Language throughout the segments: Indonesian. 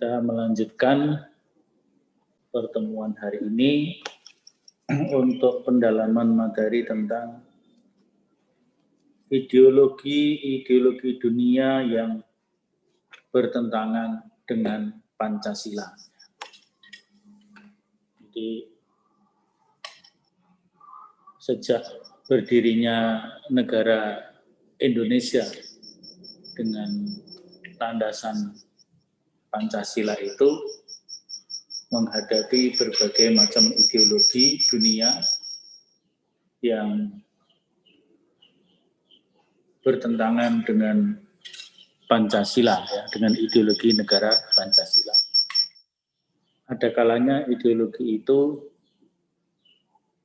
Kita melanjutkan pertemuan hari ini untuk pendalaman materi tentang ideologi dunia yang bertentangan dengan Pancasila. Jadi, sejak berdirinya negara Indonesia dengan landasan Pancasila itu menghadapi berbagai macam ideologi dunia yang bertentangan dengan Pancasila, ya, dengan ideologi negara Pancasila. Ada kalanya ideologi itu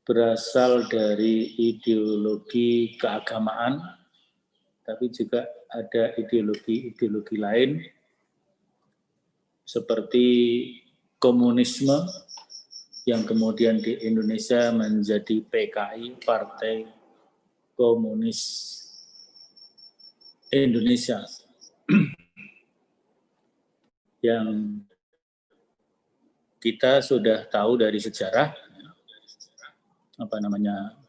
berasal dari ideologi keagamaan, tapi juga ada ideologi lain seperti komunisme yang kemudian di Indonesia menjadi PKI, Partai Komunis Indonesia, yang kita sudah tahu dari sejarah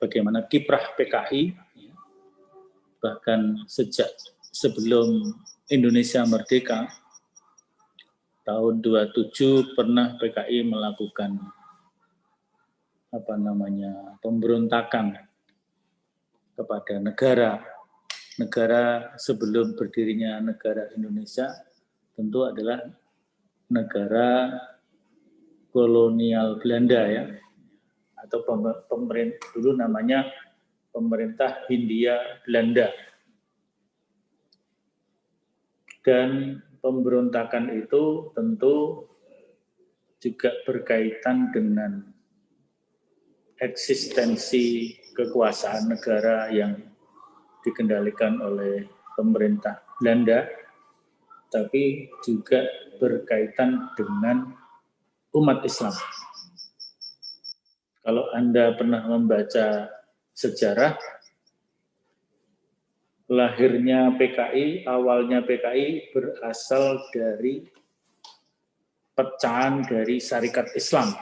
bagaimana kiprah PKI, bahkan sejak sebelum Indonesia merdeka tahun 27 pernah PKI melakukan pemberontakan kepada negara sebelum berdirinya negara Indonesia tentu adalah negara kolonial Belanda, ya, atau pemerintah dulu namanya pemerintah Hindia Belanda. Dan pemberontakan itu tentu juga berkaitan dengan eksistensi kekuasaan negara yang dikendalikan oleh pemerintah Belanda, tapi juga berkaitan dengan umat Islam. Kalau Anda pernah membaca sejarah, lahirnya PKI, awalnya PKI berasal dari pecahan dari Syarikat Islam.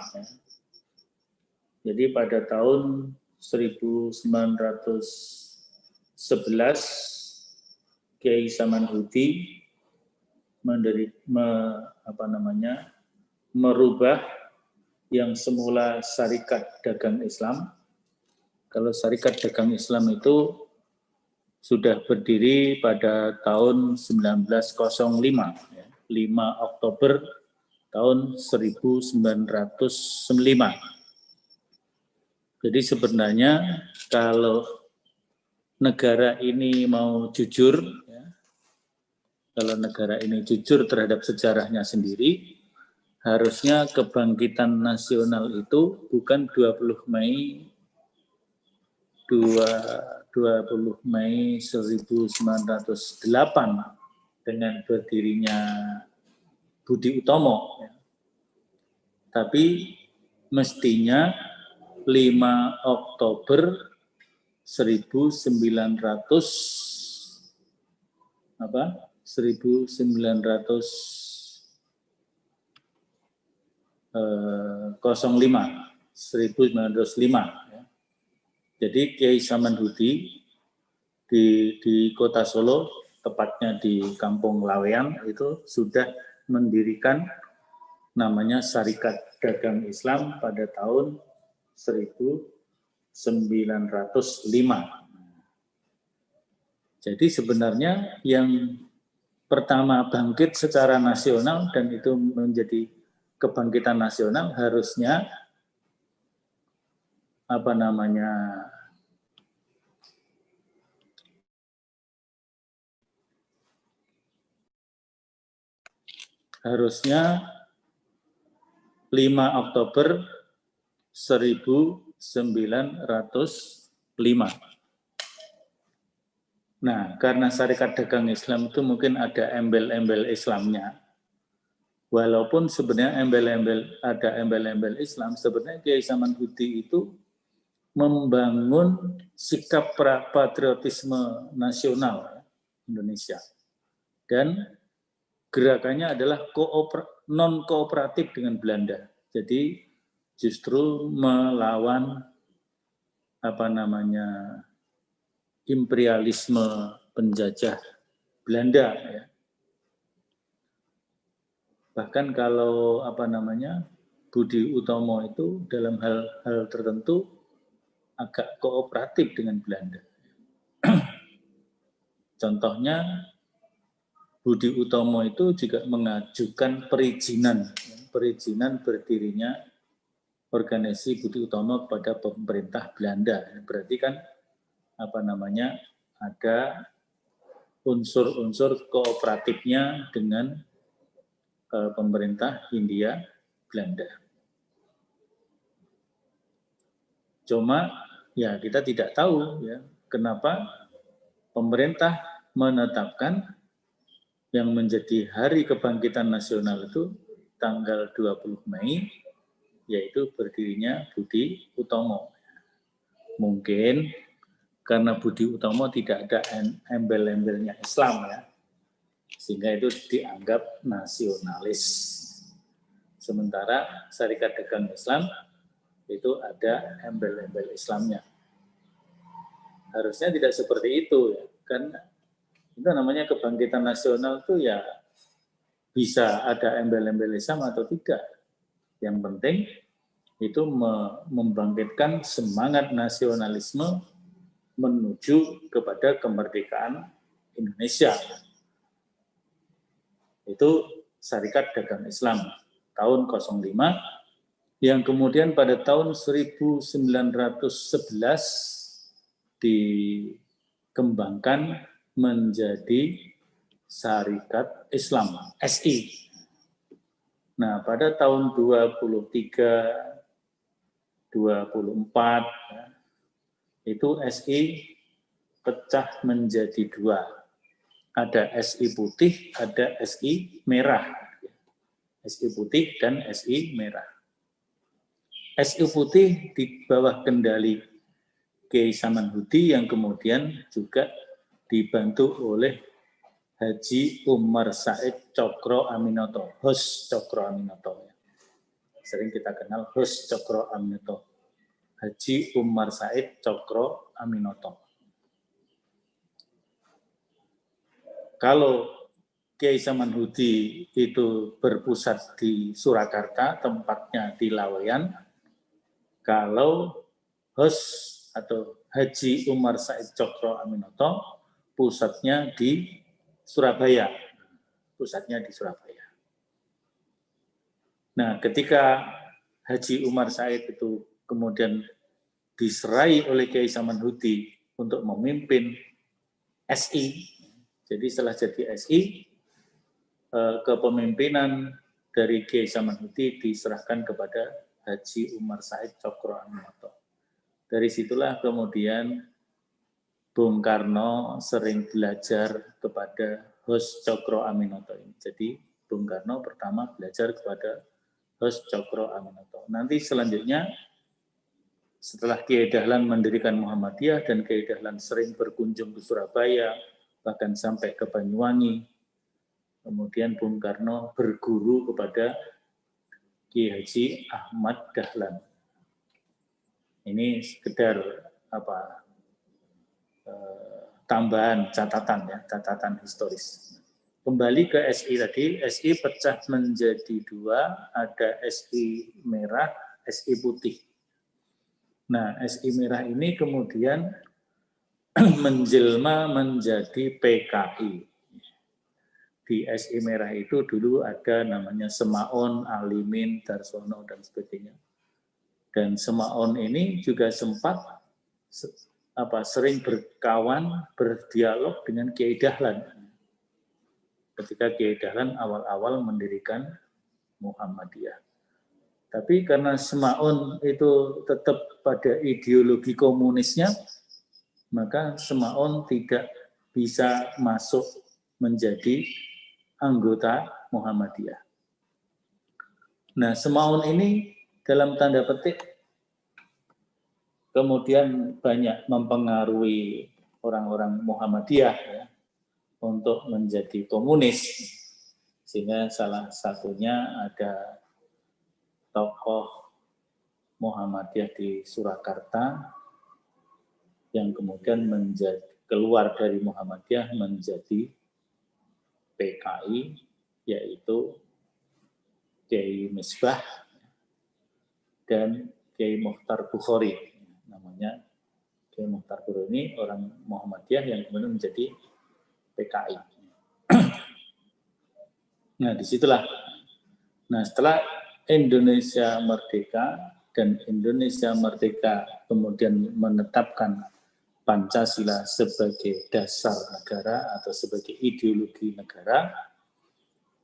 Jadi pada tahun 1911, Kiai Samanhudi merubah yang semula Syarikat Dagang Islam. Kalau Syarikat Dagang Islam itu sudah berdiri pada tahun 1905, 5 Oktober tahun 1905. Jadi sebenarnya kalau negara ini mau jujur, kalau negara ini jujur terhadap sejarahnya sendiri, harusnya kebangkitan nasional itu bukan 20 Mei 1908 dengan berdirinya Budi Utomo, tapi mestinya 5 Oktober 1905. Jadi Kiai Samanhudi di kota Solo, tepatnya di Kampung Laweyan, itu sudah mendirikan namanya Syarikat Dagang Islam pada tahun 1905. Jadi sebenarnya yang pertama bangkit secara nasional dan itu menjadi kebangkitan nasional harusnya harusnya 5 Oktober 1905. Nah, karena Syarikat Dagang Islam itu mungkin ada embel-embel Islamnya. Walaupun sebenarnya ada embel-embel Islam, sebenarnya Kiai Samanhudi itu membangun sikap patriotisme nasional Indonesia. Dan gerakannya adalah non kooperatif dengan Belanda. Jadi justru melawan imperialisme penjajah Belanda, ya. Bahkan kalau Budi Utomo itu dalam hal tertentu agak kooperatif dengan Belanda. Contohnya Budi Utomo itu juga mengajukan perizinan berdirinya organisasi Budi Utomo kepada pemerintah Belanda. Berarti kan ada unsur-unsur kooperatifnya dengan pemerintah Hindia Belanda. Cuma ya kita tidak tahu ya kenapa pemerintah menetapkan yang menjadi hari kebangkitan nasional itu tanggal 20 Mei, yaitu berdirinya Budi Utomo. Mungkin karena Budi Utomo tidak ada embel-embelnya Islam ya, sehingga itu dianggap nasionalis. Sementara Syarikat Dagang Islam itu ada embel-embel Islamnya. Harusnya tidak seperti itu ya, kan itu namanya kebangkitan nasional itu ya bisa ada embel-embel Islam atau tidak. Yang penting itu membangkitkan semangat nasionalisme menuju kepada kemerdekaan Indonesia. Itu Syarikat Dagang Islam tahun 05 yang kemudian pada tahun 1911 dikembangkan menjadi Syarikat Islam, SI. Nah, pada tahun 23, 24, itu SI pecah menjadi dua. Ada SI putih, ada SI merah. SI putih dan SI merah. SI putih di bawah kendali Kiai Samanhudi yang kemudian juga dibantu oleh Haji Umar Said Cokro Aminoto, Hos Cokro Aminoto. Sering kita kenal Hos Cokro Aminoto. Haji Umar Said Cokro Aminoto. Kalau Kiai Samanhudi itu berpusat di Surakarta, tempatnya di Laweyan. Kalau Hos atau Haji Umar Said Cokro Aminoto pusatnya di Surabaya. Nah, ketika Haji Umar Said itu kemudian diserai oleh Kiai Samanhudi untuk memimpin SI, jadi setelah jadi SI, kepemimpinan dari Kiai Samanhudi diserahkan kepada Haji Umar Said Cokro Aminoto. Dari situlah kemudian Bung Karno sering belajar kepada Hos Cokro Aminoto ini. Jadi Bung Karno pertama belajar kepada Hos Cokro Aminoto. Nanti selanjutnya setelah Kiai Dahlan mendirikan Muhammadiyah dan Kiai Dahlan sering berkunjung ke Surabaya, bahkan sampai ke Banyuwangi, kemudian Bung Karno berguru kepada Kiai Haji Ahmad Dahlan. Ini sekedar tambahan catatan historis. Kembali ke SI tadi, SI pecah menjadi dua, ada SI merah, SI putih. Nah, SI merah ini kemudian menjelma menjadi PKI. Di SI merah itu dulu ada namanya Semaon, Alimin, Darsono, dan sebagainya. Dan Semaon ini juga sempat sering berkawan, berdialog dengan Kiai Dahlan. Ketika Kiai Dahlan awal-awal mendirikan Muhammadiyah. Tapi karena Semaun itu tetap pada ideologi komunisnya, maka Semaun tidak bisa masuk menjadi anggota Muhammadiyah. Nah, Semaun ini dalam tanda petik kemudian banyak mempengaruhi orang-orang Muhammadiyah ya, untuk menjadi komunis. Sehingga salah satunya ada tokoh Muhammadiyah di Surakarta yang kemudian keluar dari Muhammadiyah menjadi PKI, yaitu Kiai Misbah dan Kiai Mukhtar Bukhari. Namanya Kiai Mukhtar Bukhari ini orang Muhammadiyah yang kemudian menjadi PKI. Nah, disitulah. Nah, setelah Indonesia merdeka dan Indonesia merdeka kemudian menetapkan Pancasila sebagai dasar negara atau sebagai ideologi negara.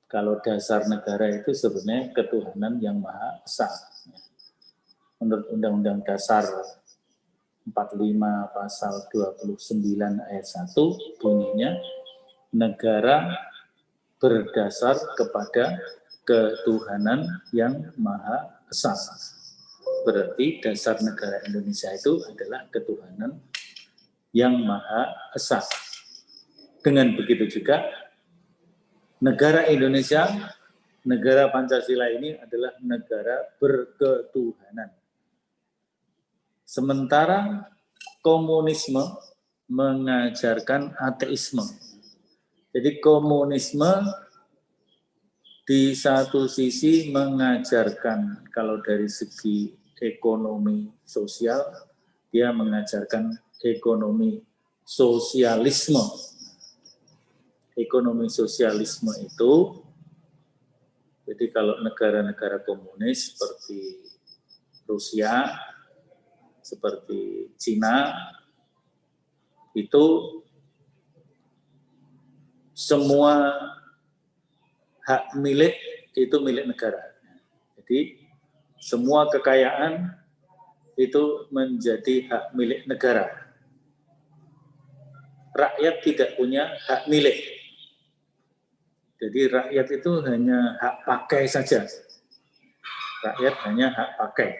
Kalau dasar negara itu sebenarnya ketuhanan yang Maha Esa. Menurut Undang-Undang Dasar 45 pasal 29 ayat 1 bunyinya, negara berdasar kepada ketuhanan yang Maha Esa. Berarti dasar negara Indonesia itu adalah ketuhanan yang Maha Esa. Dengan begitu juga negara Indonesia, negara Pancasila ini adalah negara berketuhanan. Sementara komunisme mengajarkan ateisme. Jadi komunisme di satu sisi mengajarkan, kalau dari segi ekonomi sosial, dia mengajarkan ekonomi sosialisme. Ekonomi sosialisme itu, jadi kalau negara-negara komunis seperti Rusia, seperti Cina, itu semua hak milik itu milik negara. Jadi semua kekayaan itu menjadi hak milik negara. Rakyat tidak punya hak milik. Jadi rakyat itu hanya hak pakai saja. Rakyat hanya hak pakai.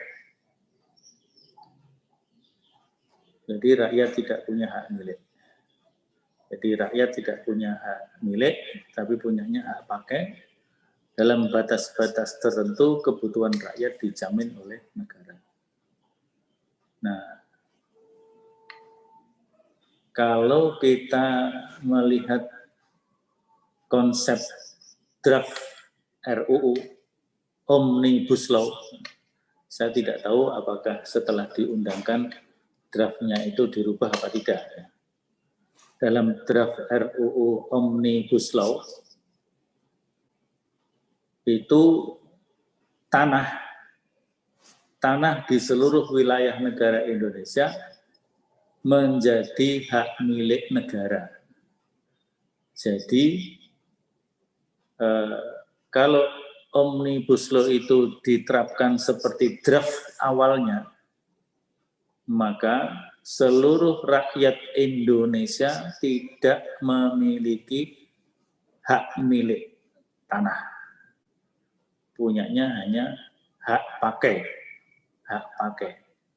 Jadi rakyat tidak punya hak milik. Jadi rakyat tidak punya hak milik, tapi punyanya hak pakai. Dalam batas-batas tertentu, kebutuhan rakyat dijamin oleh negara. Nah, kalau kita melihat konsep draft RUU Omnibus Law, saya tidak tahu apakah setelah diundangkan draftnya itu dirubah apa tidak. Dalam draft RUU Omnibus Law itu tanah di seluruh wilayah negara Indonesia menjadi hak milik negara. Jadi kalau Omnibus Law itu diterapkan seperti draft awalnya, maka seluruh rakyat Indonesia tidak memiliki hak milik tanah. Punyanya hanya hak pakai,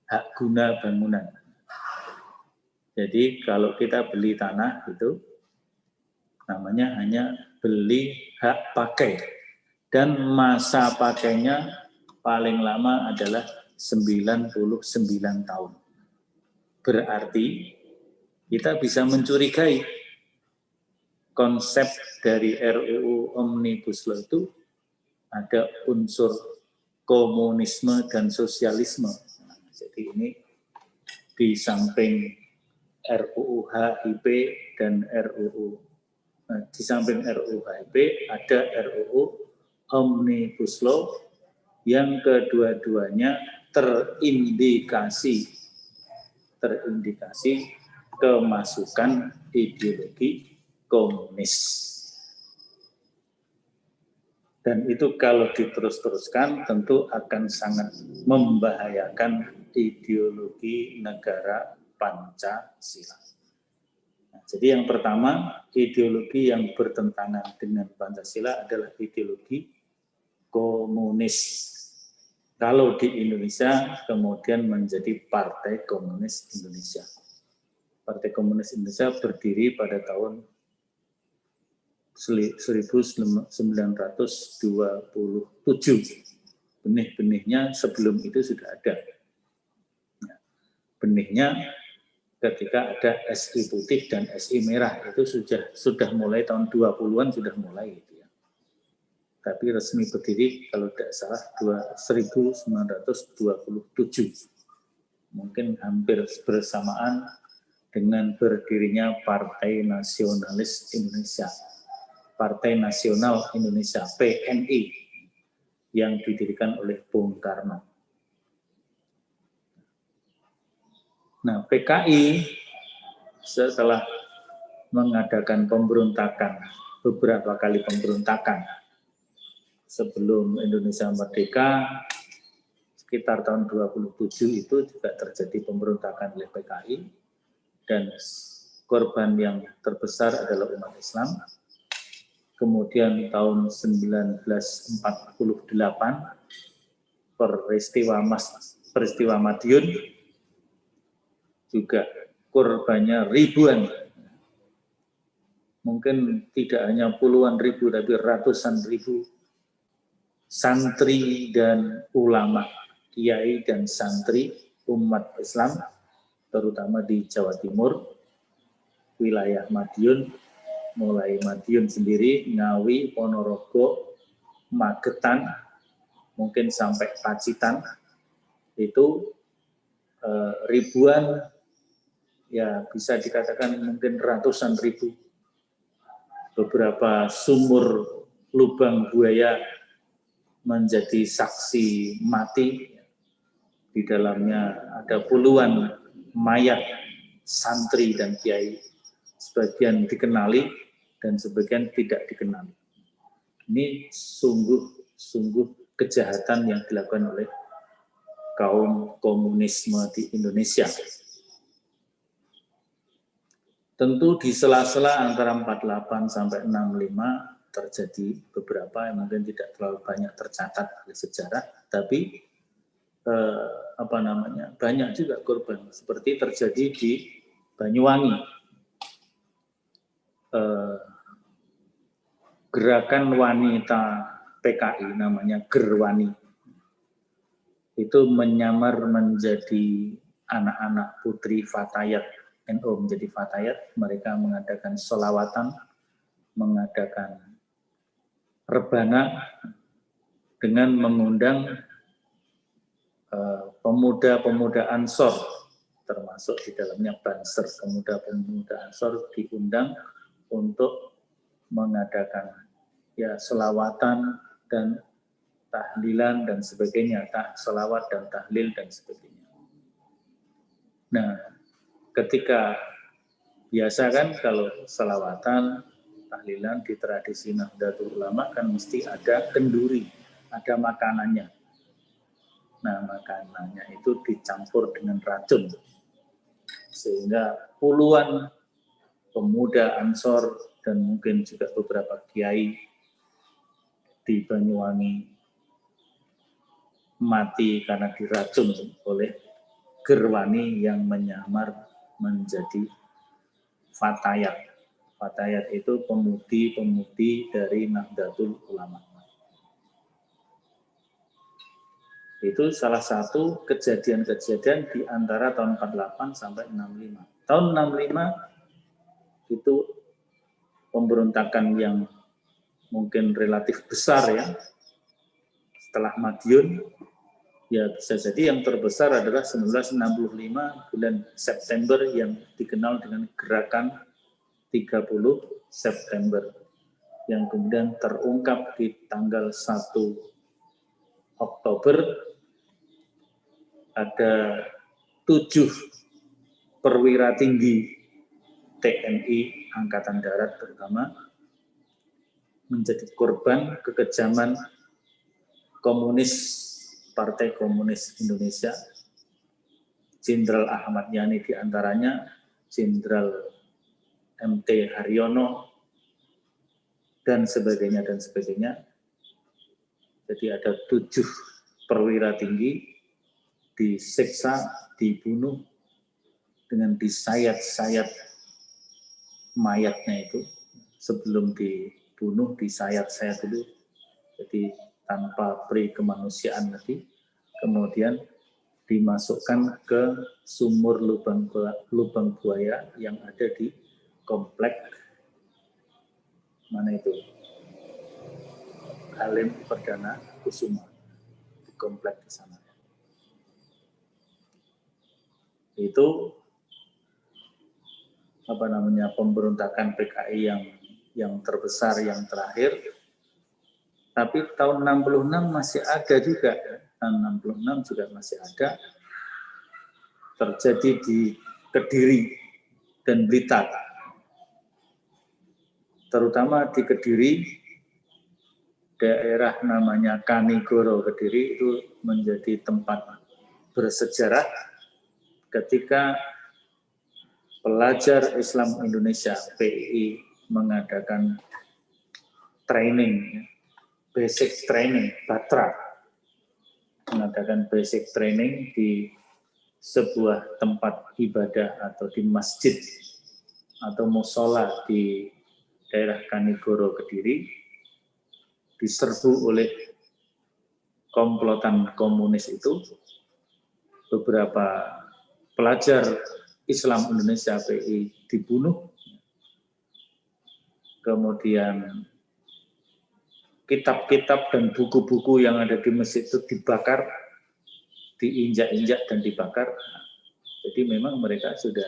hak guna bangunan. Jadi kalau kita beli tanah itu namanya hanya beli hak pakai. Dan masa pakainya paling lama adalah 99 tahun. Berarti kita bisa mencurigai konsep dari RUU Omnibus Law itu ada unsur komunisme dan sosialisme. Jadi ini di samping RUU HIP dan di samping RUU HIP ada RUU Omnibus Law yang kedua-duanya terindikasi kemasukan ideologi komunis. Dan itu kalau diterus-teruskan tentu akan sangat membahayakan ideologi negara Pancasila. Nah, jadi yang pertama, ideologi yang bertentangan dengan Pancasila adalah ideologi komunis. Kalau di Indonesia kemudian menjadi Partai Komunis Indonesia. Partai Komunis Indonesia berdiri pada tahun Benih-benihnya sebelum itu sudah ada. Benihnya ketika ada SI putih dan SI merah itu sudah mulai tahun 20-an sudah mulai gitu ya. Tapi resmi berdiri kalau tidak salah 1927. Mungkin hampir bersamaan dengan berdirinya Partai Nasionalis Indonesia. Partai Nasional Indonesia PNI yang didirikan oleh Bung Karno. Nah, PKI setelah mengadakan pemberontakan, beberapa kali pemberontakan sebelum Indonesia merdeka, sekitar tahun 27 itu juga terjadi pemberontakan oleh PKI, dan korban yang terbesar adalah umat Islam. Kemudian tahun 1948 peristiwa Madiun juga korbannya ribuan. Mungkin tidak hanya puluhan ribu tapi ratusan ribu santri dan ulama, kiai dan santri umat Islam terutama di Jawa Timur, wilayah Madiun, mulai Madiun sendiri, Ngawi, Ponorogo, Magetan, mungkin sampai Pacitan, itu ribuan, ya bisa dikatakan mungkin ratusan ribu. Beberapa sumur lubang buaya menjadi saksi mati, di dalamnya ada puluhan mayat santri dan kiai, sebagian dikenali dan sebagian tidak dikenali. Ini sungguh kejahatan yang dilakukan oleh kaum komunisme di Indonesia. Tentu di sela-sela antara 48 sampai 65 terjadi beberapa yang mungkin tidak terlalu banyak tercatat oleh sejarah, tapi banyak juga korban seperti terjadi di Banyuwangi. Gerakan wanita PKI namanya Gerwani itu menyamar menjadi anak-anak putri Fatayat NU, menjadi Fatayat. Mereka mengadakan sholawatan, mengadakan rebana dengan mengundang pemuda-pemuda Ansor, termasuk di dalamnya Banser. Pemuda-pemuda Ansor diundang untuk mengadakan selawatan dan tahlilan dan sebagainya, selawat dan tahlil dan sebagainya. Nah, ketika biasa kan kalau selawatan, tahlilan di tradisi Nahdlatul Ulama kan mesti ada kenduri, ada makanannya. Nah, makanannya itu dicampur dengan racun, sehingga puluhan pemuda Ansor dan mungkin juga beberapa kiai di Banyuwangi mati karena diracun oleh Gerwani yang menyamar menjadi Fatayat. Fatayat itu pemudi-pemudi dari Nahdlatul Ulama. Itu salah satu kejadian-kejadian di antara tahun 48 sampai 65. Tahun 65 itu pemberontakan yang mungkin relatif besar ya. Setelah Madiun, ya bisa jadi yang terbesar adalah 1965 bulan September yang dikenal dengan Gerakan 30 September yang kemudian terungkap di tanggal 1 Oktober. Ada 7 perwira tinggi TNI Angkatan Darat terutama menjadi korban kekejaman komunis, Partai Komunis Indonesia. Jenderal Ahmad Yani diantaranya, Jenderal MT Haryono, dan sebagainya, dan sebagainya. Jadi ada 7 perwira tinggi disiksa, dibunuh dengan disayat-sayat mayatnya itu sebelum dibunuh, disayat-sayat dulu, jadi tanpa peri kemanusiaan tadi, kemudian dimasukkan ke sumur lubang buaya yang ada di komplek mana itu, Halim Perdana Kusuma, di komplek di sana. Itu pemberontakan PKI yang terbesar, yang terakhir. Tapi tahun 66 masih ada juga, tahun 66 juga masih ada, terjadi di Kediri dan Blitar. Terutama di Kediri, daerah namanya Kanigoro Kediri itu menjadi tempat bersejarah ketika pelajar Islam Indonesia PII mengadakan training, basic training, Batra, mengadakan basic training di sebuah tempat ibadah atau di masjid atau musola di daerah Kanigoro Kediri, diserbu oleh komplotan komunis itu. Beberapa pelajar Islam Indonesia PI dibunuh, kemudian kitab-kitab dan buku-buku yang ada di masjid itu dibakar, diinjak-injak dan dibakar. Jadi memang mereka sudah,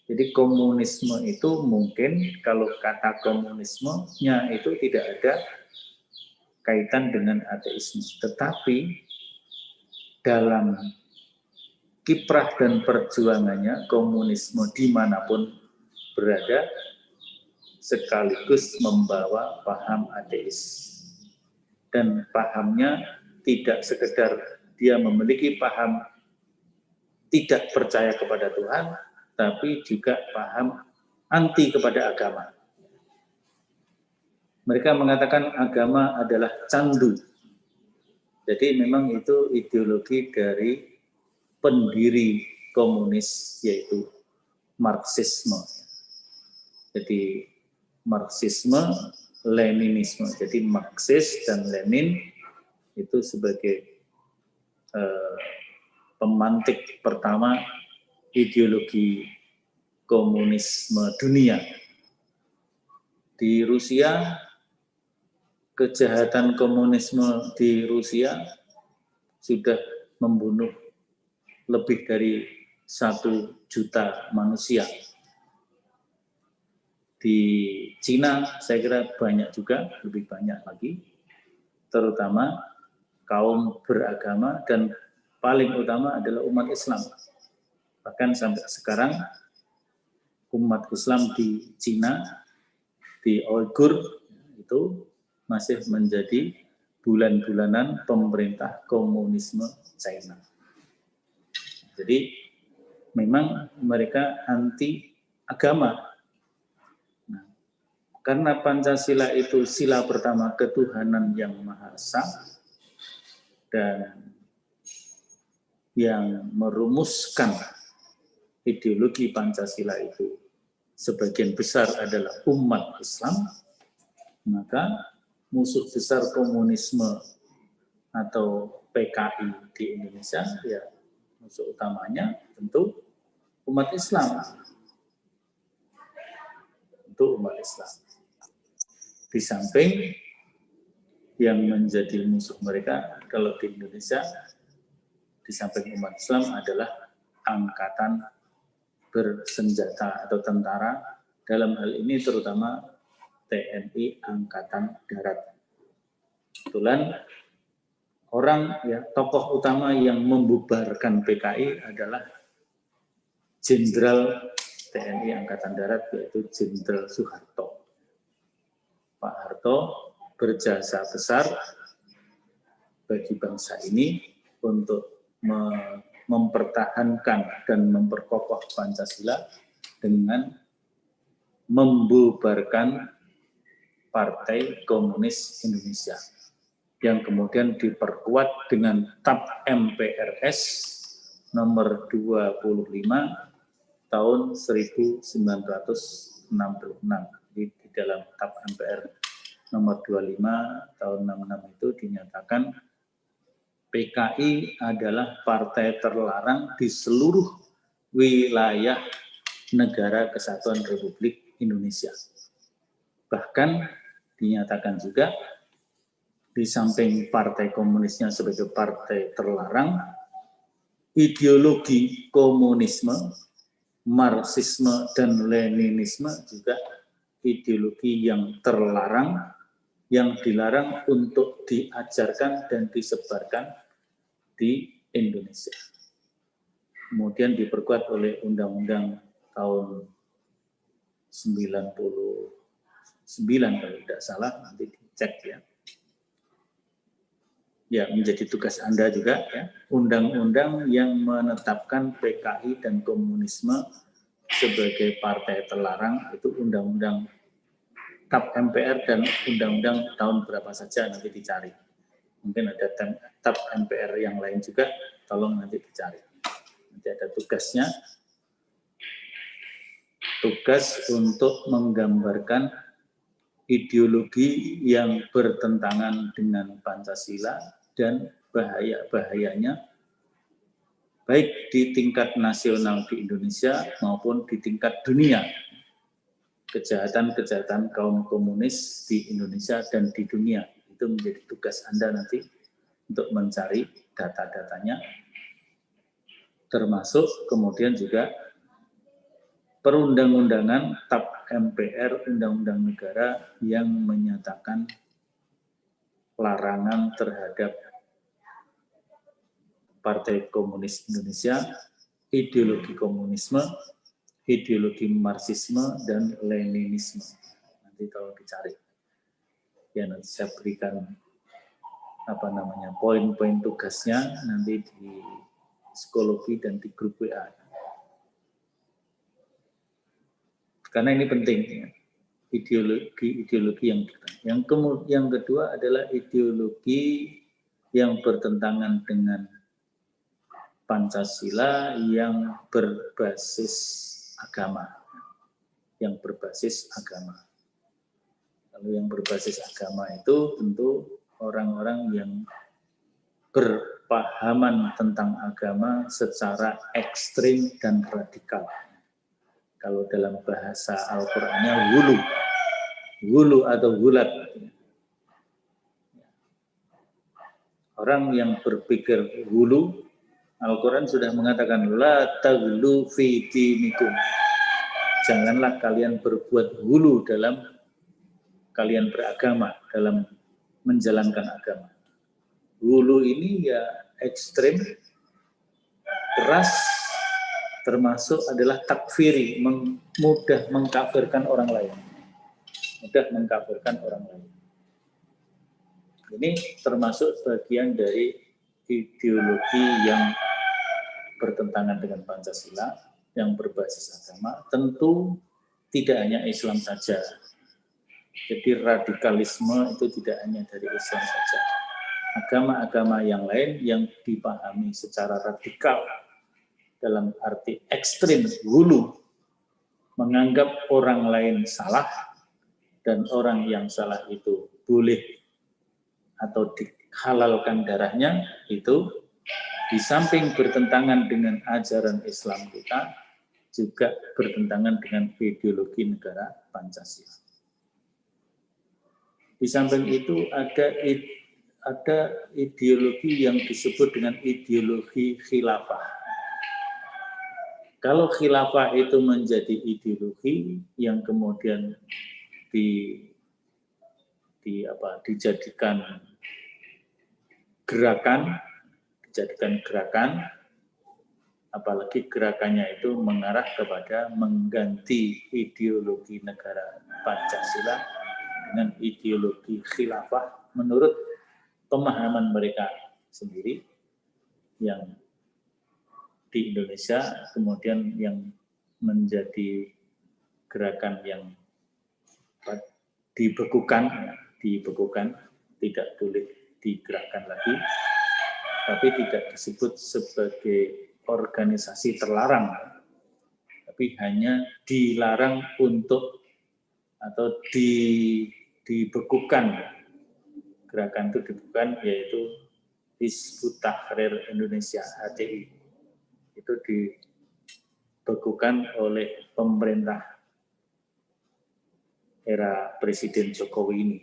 jadi komunisme itu mungkin kalau kata komunismenya itu tidak ada kaitan dengan ateisme, tetapi dalam kiprah dan perjuangannya komunisme dimanapun berada sekaligus membawa paham ateis. Dan pahamnya tidak sekedar dia memiliki paham tidak percaya kepada Tuhan, tapi juga paham anti kepada agama. Mereka mengatakan agama adalah candu. Jadi memang itu ideologi dari pendiri komunis, yaitu Marxisme. Jadi Marxisme, Leninisme. Jadi Marxis dan Lenin itu sebagai pemantik pertama ideologi komunisme dunia. Di Rusia, kejahatan komunisme di Rusia sudah membunuh lebih dari 1 juta manusia. Di Cina saya kira banyak juga, lebih banyak lagi, terutama kaum beragama dan paling utama adalah umat Islam. Bahkan sampai sekarang umat Islam di Cina, di Uighur itu masih menjadi bulan-bulanan pemerintah komunisme China. Jadi memang mereka anti agama. Nah, karena Pancasila itu sila pertama ketuhanan yang Maha Esa, dan yang merumuskan ideologi Pancasila itu sebagian besar adalah umat Islam, maka musuh besar komunisme atau PKI di Indonesia, ya musuh utamanya tentu umat Islam. Tentu umat Islam. Di samping yang menjadi musuh mereka kalau di Indonesia, di samping umat Islam adalah angkatan bersenjata atau tentara, dalam hal ini terutama TNI Angkatan Darat. Kebetulan orang, ya, tokoh utama yang membubarkan PKI adalah Jenderal TNI Angkatan Darat, yaitu Jenderal Soeharto. Pak Harto berjasa besar bagi bangsa ini untuk mempertahankan dan memperkokoh Pancasila dengan membubarkan Partai Komunis Indonesia, yang kemudian diperkuat dengan TAP MPRS nomor 25 tahun 1966 di dalam TAP MPR nomor 25 tahun 66 itu dinyatakan PKI adalah partai terlarang di seluruh wilayah Negara Kesatuan Republik Indonesia. Bahkan dinyatakan juga di samping partai komunisnya sebagai partai terlarang, ideologi komunisme, Marxisme, dan Leninisme juga ideologi yang terlarang, yang dilarang untuk diajarkan dan disebarkan di Indonesia. Kemudian diperkuat oleh Undang-Undang tahun 99 kalau tidak salah, nanti dicek ya. Ya, menjadi tugas Anda juga ya. Undang-undang yang menetapkan PKI dan komunisme sebagai partai terlarang itu Undang-Undang TAP MPR dan Undang-Undang tahun berapa saja nanti dicari. Mungkin ada TAP MPR yang lain juga, tolong nanti dicari. Nanti ada tugasnya. Tugas untuk menggambarkan ideologi yang bertentangan dengan Pancasila dan bahaya-bahayanya baik di tingkat nasional di Indonesia maupun di tingkat dunia. Kejahatan-kejahatan kaum komunis di Indonesia dan di dunia. Itu menjadi tugas Anda nanti untuk mencari data-datanya, termasuk kemudian juga perundang-undangan TAP MPR, Undang-Undang Negara yang menyatakan larangan terhadap Partai Komunis Indonesia, ideologi komunisme, ideologi Marxisme, dan Leninisme. Nanti kalau dicari. Ya, nanti saya berikan poin-poin tugasnya nanti di psikologi dan di grup WA. Karena ini penting ya. Ideologi yang kedua adalah ideologi yang bertentangan dengan Pancasila yang berbasis agama. Yang berbasis agama. Kalau yang berbasis agama itu tentu orang-orang yang berpahaman tentang agama secara ekstrim dan radikal. Kalau dalam bahasa Al-Qur'annya wulu atau gulat. Orang yang berpikir wulu, Al-Quran sudah mengatakan la taghlu fi dinikum. Janganlah kalian berbuat hulu dalam kalian beragama, dalam menjalankan agama. Hulu ini ya ekstrim, keras, termasuk adalah takfiri, mudah mengkafirkan orang lain. Mudah mengkafirkan orang lain. Ini termasuk bagian dari ideologi yang bertentangan dengan Pancasila, yang berbasis agama. Tentu tidak hanya Islam saja. Jadi radikalisme itu tidak hanya dari Islam saja. Agama-agama yang lain yang dipahami secara radikal dalam arti ekstrim, hulu, menganggap orang lain salah dan orang yang salah itu boleh atau dihalalkan darahnya, itu di samping bertentangan dengan ajaran Islam kita, juga bertentangan dengan ideologi negara Pancasila. Di samping itu ada ideologi yang disebut dengan ideologi khilafah. Kalau khilafah itu menjadi ideologi yang kemudian dijadikan gerakan, apalagi gerakannya itu mengarah kepada mengganti ideologi negara Pancasila dengan ideologi khilafah menurut pemahaman mereka sendiri yang di Indonesia, kemudian yang menjadi gerakan yang dibekukan, tidak boleh digerakkan lagi, tapi tidak disebut sebagai organisasi terlarang, tapi hanya dilarang untuk atau dibekukan, gerakan itu dibekukan, yaitu Hizbut Tahrir Indonesia HTI. Itu dibekukan oleh pemerintah era Presiden Jokowi ini,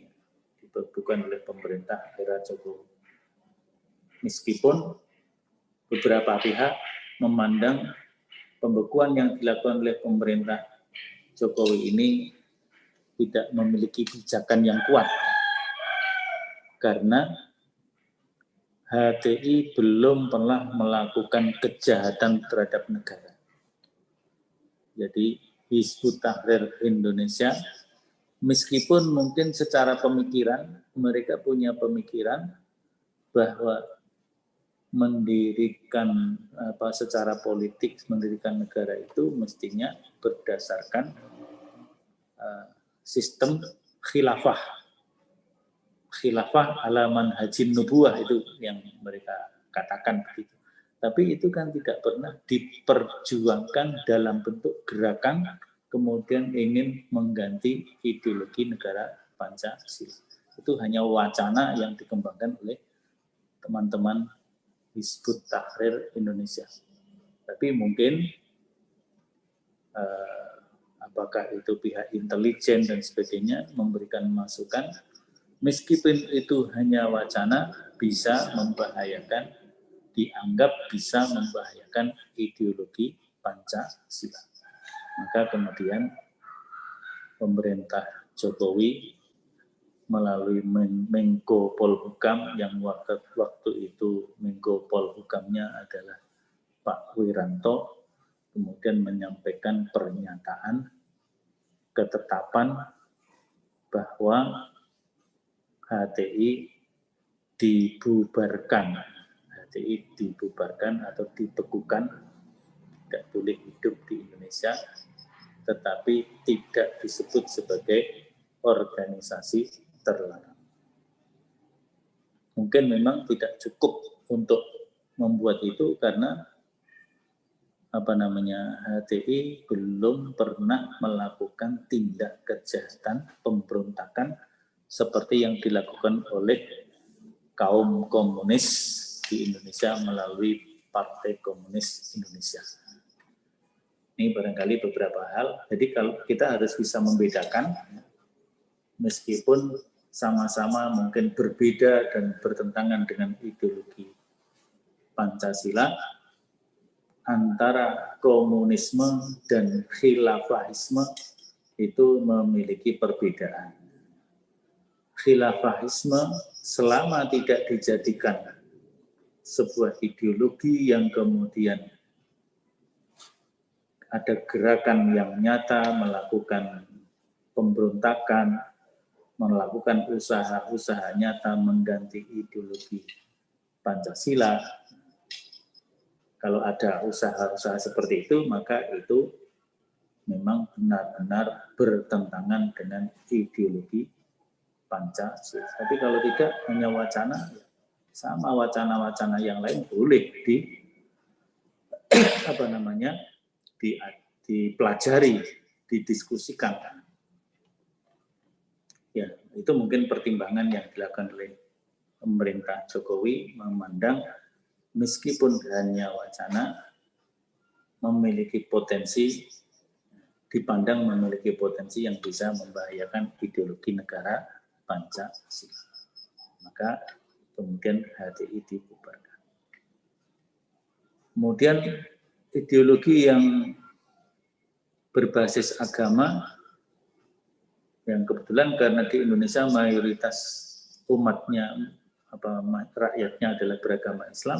dibekukan oleh pemerintah era Jokowi. Meskipun beberapa pihak memandang pembekuan yang dilakukan oleh pemerintah Jokowi ini tidak memiliki pijakan yang kuat, karena HTI belum pernah melakukan kejahatan terhadap negara. Jadi Hizbut Tahrir Indonesia, meskipun mungkin secara pemikiran, mereka punya pemikiran bahwa mendirikan secara politik, mendirikan negara itu mestinya berdasarkan sistem khilafah ala manhajin nubuwah, itu yang mereka katakan begitu. Tapi itu kan tidak pernah diperjuangkan dalam bentuk gerakan kemudian ingin mengganti ideologi negara Pancasila. Itu hanya wacana yang dikembangkan oleh teman-teman Hizbut Tahrir Indonesia. Tapi mungkin apakah itu pihak intelijen dan sebagainya memberikan masukan, meskipun itu hanya wacana, bisa membahayakan, dianggap bisa membahayakan ideologi Pancasila. Maka kemudian pemerintah Jokowi melalui Menko Polhukam, yang waktu itu Menko Polhukamnya adalah Pak Wiranto, kemudian menyampaikan pernyataan ketetapan bahwa HTI dibubarkan atau dibekukan, tidak boleh hidup di Indonesia, tetapi tidak disebut sebagai organisasi terlarang. Mungkin memang tidak cukup untuk membuat itu karena HTI belum pernah melakukan tindak kejahatan pemberontakan seperti yang dilakukan oleh kaum komunis di Indonesia melalui Partai Komunis Indonesia. Ini barangkali beberapa hal. Jadi kalau kita harus bisa membedakan, meskipun sama-sama mungkin berbeda dan bertentangan dengan ideologi Pancasila, antara komunisme dan khilafahisme itu memiliki perbedaan. Khilafahisme selama tidak dijadikan sebuah ideologi yang kemudian ada gerakan yang nyata melakukan pemberontakan, melakukan usaha-usaha nyata mengganti ideologi Pancasila. Kalau ada usaha-usaha seperti itu, maka itu memang benar-benar bertentangan dengan ideologi Pancasila. Tapi kalau tidak, hanya wacana, sama wacana-wacana yang lain boleh dipelajari, didiskusikan. Ya, itu mungkin pertimbangan yang dilakukan oleh pemerintah Jokowi, memandang meskipun hanya wacana, memiliki potensi, dipandang memiliki potensi yang bisa membahayakan ideologi negara Pancasila. Maka kemudian HTI dibubarkan. Kemudian ideologi yang berbasis agama, yang kebetulan karena di Indonesia mayoritas umatnya, rakyatnya adalah beragama Islam,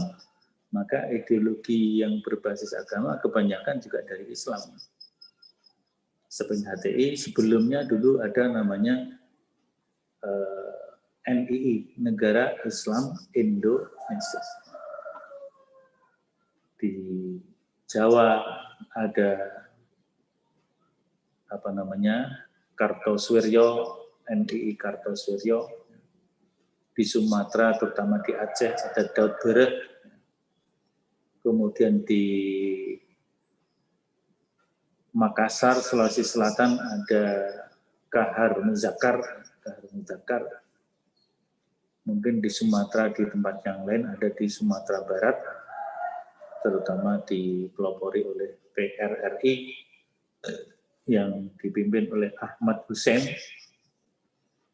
maka ideologi yang berbasis agama kebanyakan juga dari Islam. Seperti HTI, sebelumnya dulu ada namanya NII, Negara Islam Indonesia. Di Jawa ada Kartosuwiryo, NII Kartosuwiryo. Di Sumatera, terutama di Aceh, ada Daud Bereh. Kemudian di Makassar, Sulawesi Selatan ada Kahar Muzakkar. Mungkin di Sumatera, di tempat yang lain, ada di Sumatera Barat, terutama dipelopori oleh PRRI yang dipimpin oleh Ahmad Hussein.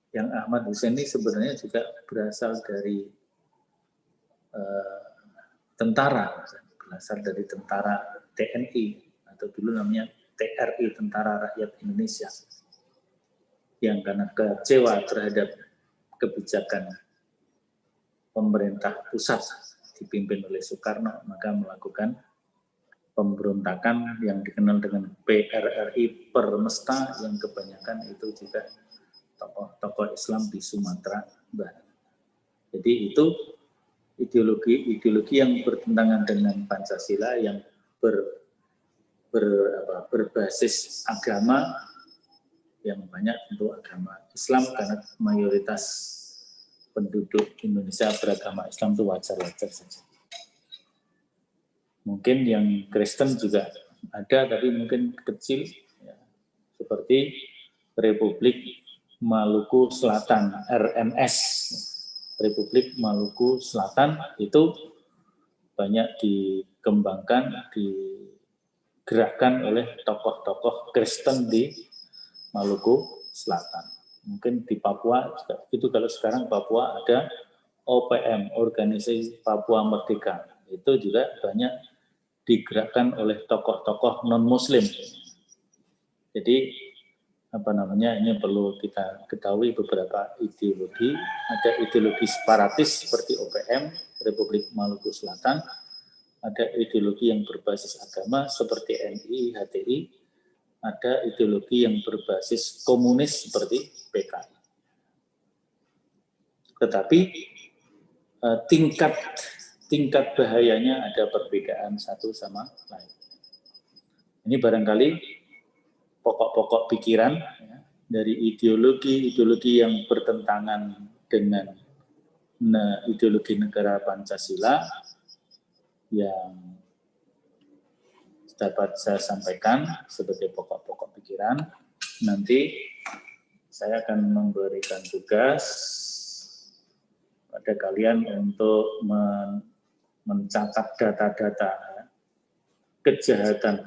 Yang Ahmad Hussein ini sebenarnya juga berasal dari tentara TNI, atau dulu namanya TRI, Tentara Rakyat Indonesia, yang karena kecewa terhadap kebijakan pemerintah pusat dipimpin oleh Soekarno, maka melakukan pemberontakan yang dikenal dengan PRRI Permesta, yang kebanyakan itu juga tokoh-tokoh Islam di Sumatera Barat. Jadi itu ideologi yang bertentangan dengan Pancasila, yang berbasis agama, yang banyak untuk agama Islam, karena mayoritas penduduk Indonesia beragama Islam, itu wajar-wajar saja. Mungkin yang Kristen juga ada, tapi mungkin kecil, ya. Seperti Republik Maluku Selatan, RMS, Republik Maluku Selatan, itu banyak dikembangkan, digerakkan oleh tokoh-tokoh Kristen di Maluku Selatan. Mungkin di Papua juga itu. Kalau sekarang Papua ada OPM, Organisasi Papua Merdeka, itu juga banyak digerakkan oleh tokoh-tokoh non-Muslim. Jadi ini perlu kita ketahui beberapa ideologi. Ada ideologi separatis seperti OPM, Republik Maluku Selatan. Ada ideologi yang berbasis agama seperti NI, HTI. Ada ideologi yang berbasis komunis seperti PKI. Tetapi tingkat bahayanya ada perbedaan satu sama lain. Ini barangkali pokok-pokok pikiran, ya, dari ideologi yang bertentangan dengan ideologi negara Pancasila yang dapat saya sampaikan sebagai pokok-pokok pikiran. Nanti saya akan memberikan tugas pada kalian untuk mencatat data-data kejahatan,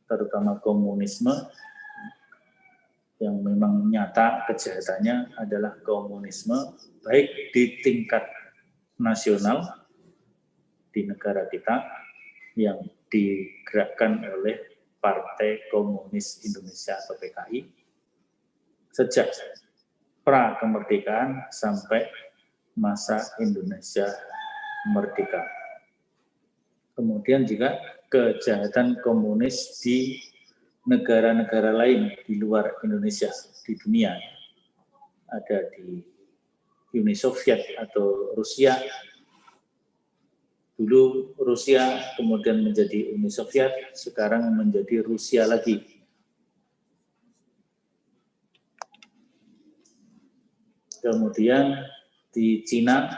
terutama komunisme, yang memang nyata kejahatannya adalah komunisme, baik di tingkat nasional di negara kita yang digerakkan oleh Partai Komunis Indonesia atau PKI sejak pra kemerdekaan sampai masa Indonesia merdeka. Kemudian juga kejahatan komunis di negara-negara lain di luar Indonesia, di dunia. Ada di Uni Soviet atau Rusia. Dulu Rusia, kemudian menjadi Uni Soviet, sekarang menjadi Rusia lagi. Kemudian di Cina,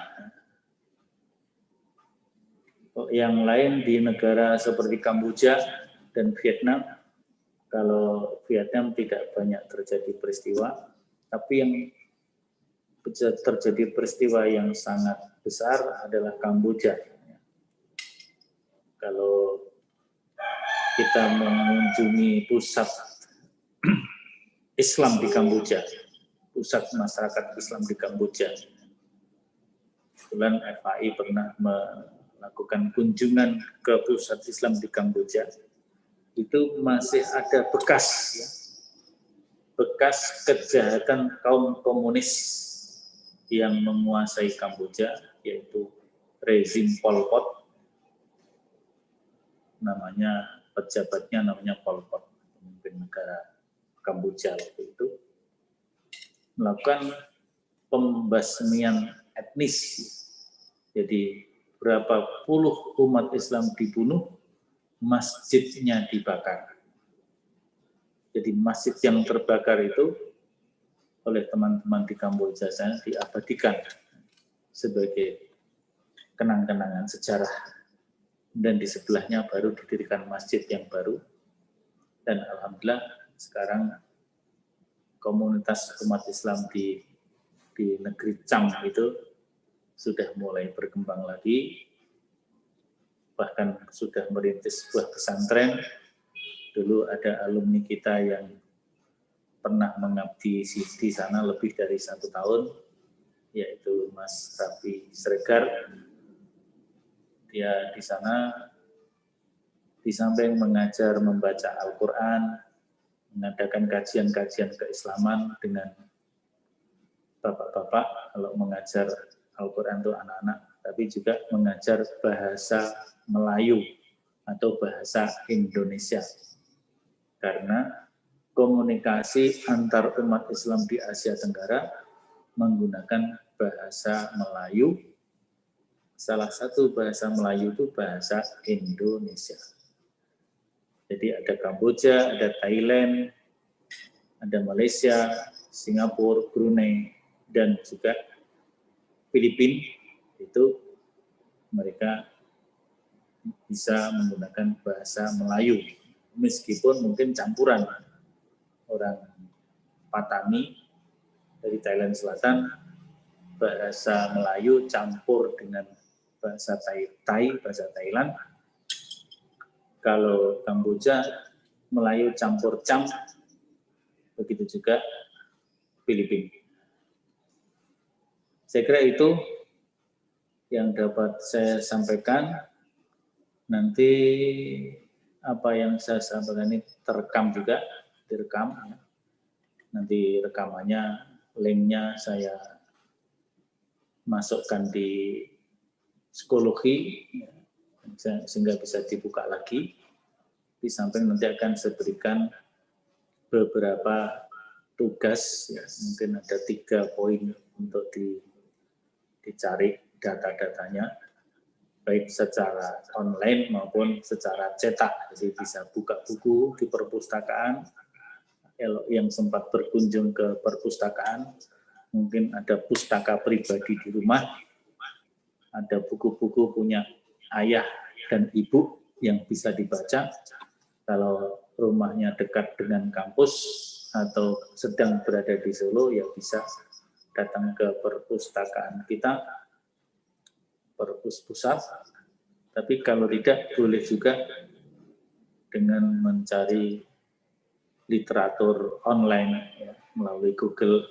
yang lain di negara seperti Kamboja dan Vietnam. Kalau Vietnam tidak banyak terjadi peristiwa, tapi yang terjadi peristiwa yang sangat besar adalah Kamboja. Kalau kita mengunjungi pusat Islam di Kamboja, pusat masyarakat Islam di Kamboja, kebetulan FAI pernah melakukan kunjungan ke pusat Islam di Kamboja, itu masih ada bekas kejahatan kaum komunis yang menguasai Kamboja, yaitu rezim Pol Pot. Pejabatnya namanya Pol Pot, pemimpin negara Kamboja waktu itu, melakukan pembasmian etnis. Jadi berapa puluh umat Islam dibunuh, masjidnya dibakar. Jadi masjid yang terbakar itu oleh teman-teman di Kamboja sana diabadikan sebagai kenang-kenangan sejarah. Dan di sebelahnya baru didirikan masjid yang baru. Dan alhamdulillah sekarang komunitas umat Islam di negeri Cham itu sudah mulai berkembang lagi, bahkan sudah merintis sebuah pesantren. Dulu ada alumni kita yang pernah mengabdi di sana lebih dari 1 tahun, yaitu Mas Raffi Sregar. Dia di sana di samping mengajar membaca Al-Quran, mengadakan kajian-kajian keislaman dengan bapak-bapak kalau mengajar Al-Quran itu anak-anak, tapi juga mengajar bahasa Melayu atau bahasa Indonesia. Karena komunikasi antar umat Islam di Asia Tenggara menggunakan bahasa Melayu. Salah satu bahasa Melayu itu bahasa Indonesia. Jadi ada Kamboja, ada Thailand, ada Malaysia, Singapura, Brunei, dan juga Filipina. Itu mereka bisa menggunakan bahasa Melayu. Meskipun mungkin campuran orang Patani dari Thailand Selatan, bahasa Melayu campur dengan bahasa Thai, bahasa Thailand. Kalau Kamboja, Melayu campur Cham, begitu juga Filipina. Saya kira itu yang dapat saya sampaikan. Nanti apa yang saya sampaikan ini terekam juga, direkam. Nanti rekamannya, linknya saya masukkan di psikologi, sehingga bisa dibuka lagi. Di samping nanti akan saya berikan beberapa tugas, ya, mungkin ada 3 poin untuk dicari data-datanya, baik secara online maupun secara cetak. Jadi bisa buka buku di perpustakaan. Kalau yang sempat berkunjung ke perpustakaan, mungkin ada pustaka pribadi di rumah, ada buku-buku punya ayah dan ibu yang bisa dibaca. Kalau rumahnya dekat dengan kampus atau sedang berada di Solo, ya bisa datang ke perpustakaan kita, Perpus Pusat. Tapi kalau tidak, boleh juga dengan mencari literatur online, ya, melalui Google,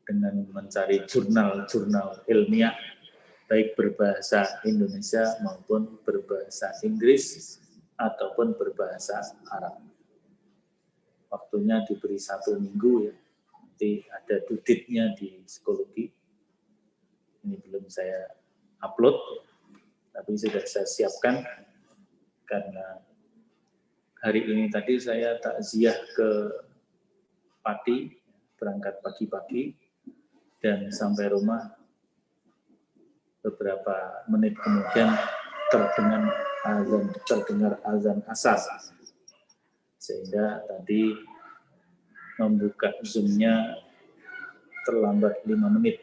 dengan mencari jurnal-jurnal ilmiah, baik berbahasa Indonesia maupun berbahasa Inggris ataupun berbahasa Arab. Waktunya diberi 1 minggu, ya. Nanti ada duditnya di psikologi. Ini belum saya upload, tapi sudah saya siapkan karena hari ini tadi saya takziah ke Pati, berangkat pagi-pagi, dan sampai rumah beberapa menit kemudian terdengar azan asar, sehingga tadi membuka Zoom-nya terlambat 5 menit,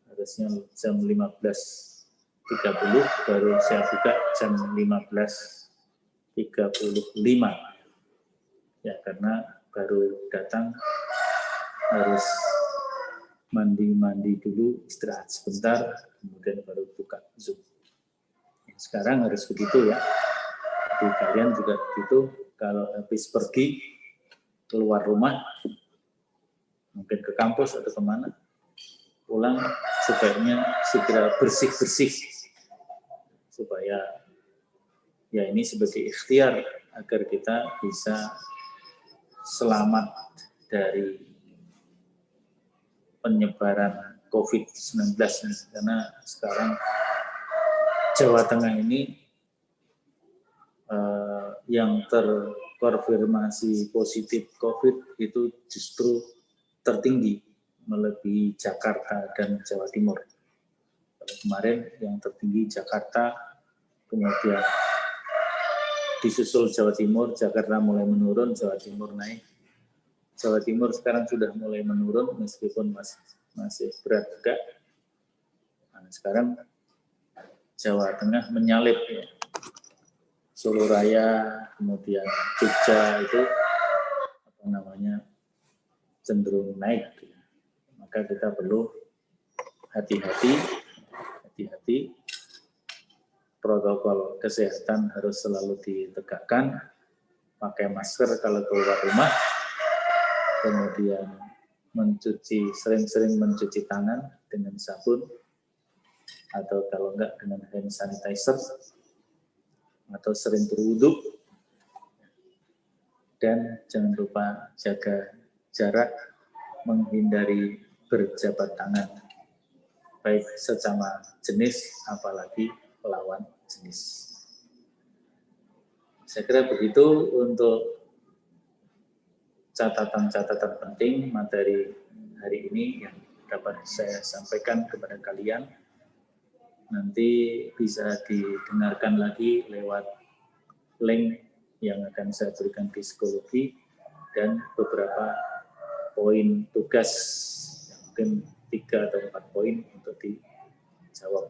harusnya jam 15.30, baru saya buka jam 15.35, ya, karena baru datang, harus mandi dulu, istirahat sebentar, kemudian baru buka Zoom. Sekarang harus begitu, ya. Jadi kalian juga begitu, kalau habis pergi keluar rumah, mungkin ke kampus atau kemana, pulang sebaiknya segera bersih-bersih, supaya ya ini sebagai ikhtiar agar kita bisa selamat dari penyebaran COVID-19 ini. Karena sekarang Jawa Tengah ini yang terkonfirmasi positif COVID itu justru tertinggi, melebihi Jakarta dan Jawa Timur. Kemarin yang tertinggi Jakarta, kemudian disusul Jawa Timur, Jakarta mulai menurun, Jawa Timur naik. Jawa Timur sekarang sudah mulai menurun meskipun masih berat juga. Nah, sekarang Jawa Tengah menyalip, ya. Solo Raya, kemudian Jogja itu cenderung naik. Maka kita perlu hati-hati, protokol kesehatan harus selalu ditegakkan, pakai masker kalau keluar rumah, kemudian sering-sering mencuci tangan dengan sabun, atau kalau enggak dengan hand sanitizer, atau sering berwudu, dan jangan lupa jaga jarak, menghindari berjabat tangan, baik sesama jenis, apalagi lawan jenis. Saya kira begitu untuk catatan-catatan penting materi hari ini yang dapat saya sampaikan kepada kalian. Nanti bisa didengarkan lagi lewat link yang akan saya berikan di psikologi dan beberapa poin tugas, mungkin 3 atau 4 poin untuk dijawab.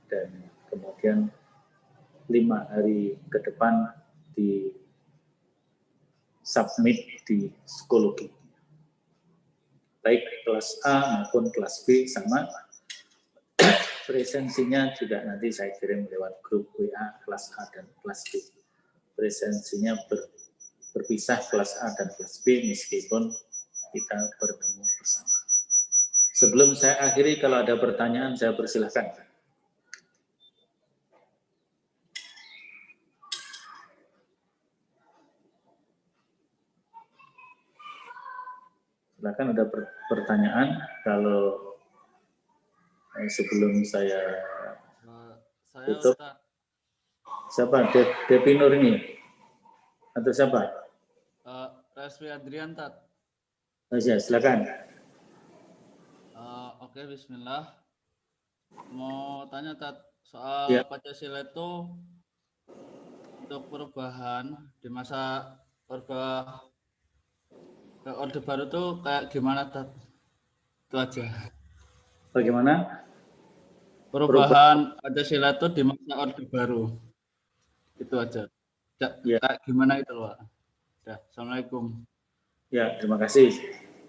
Dan kemudian 5 hari ke depan di submit di psikologi. Baik kelas A maupun kelas B sama. Presensinya juga nanti saya kirim lewat grup WA kelas A dan kelas B. Presensinya berpisah kelas A dan kelas B meskipun kita bertemu bersama. Sebelum saya akhiri, kalau ada pertanyaan saya persilahkan. Silakan, ada pertanyaan. Kalau sebelum saya tutup. Siapa? Devi Nurni? Atau siapa? Resmi Adrian, Tat. Oh, ya, silakan. Oke, bismillah. Mau tanya, Tat, soal Ya. Pancasila itu untuk perubahan di masa Orde Baru tuh kayak gimana, Tat? Itu aja. Bagaimana? Perubahan Pancasila itu di masa Orde Baru. Itu aja. Ya. Kayak gimana itu, Pak? Ya, Assalamualaikum. Ya, terima kasih.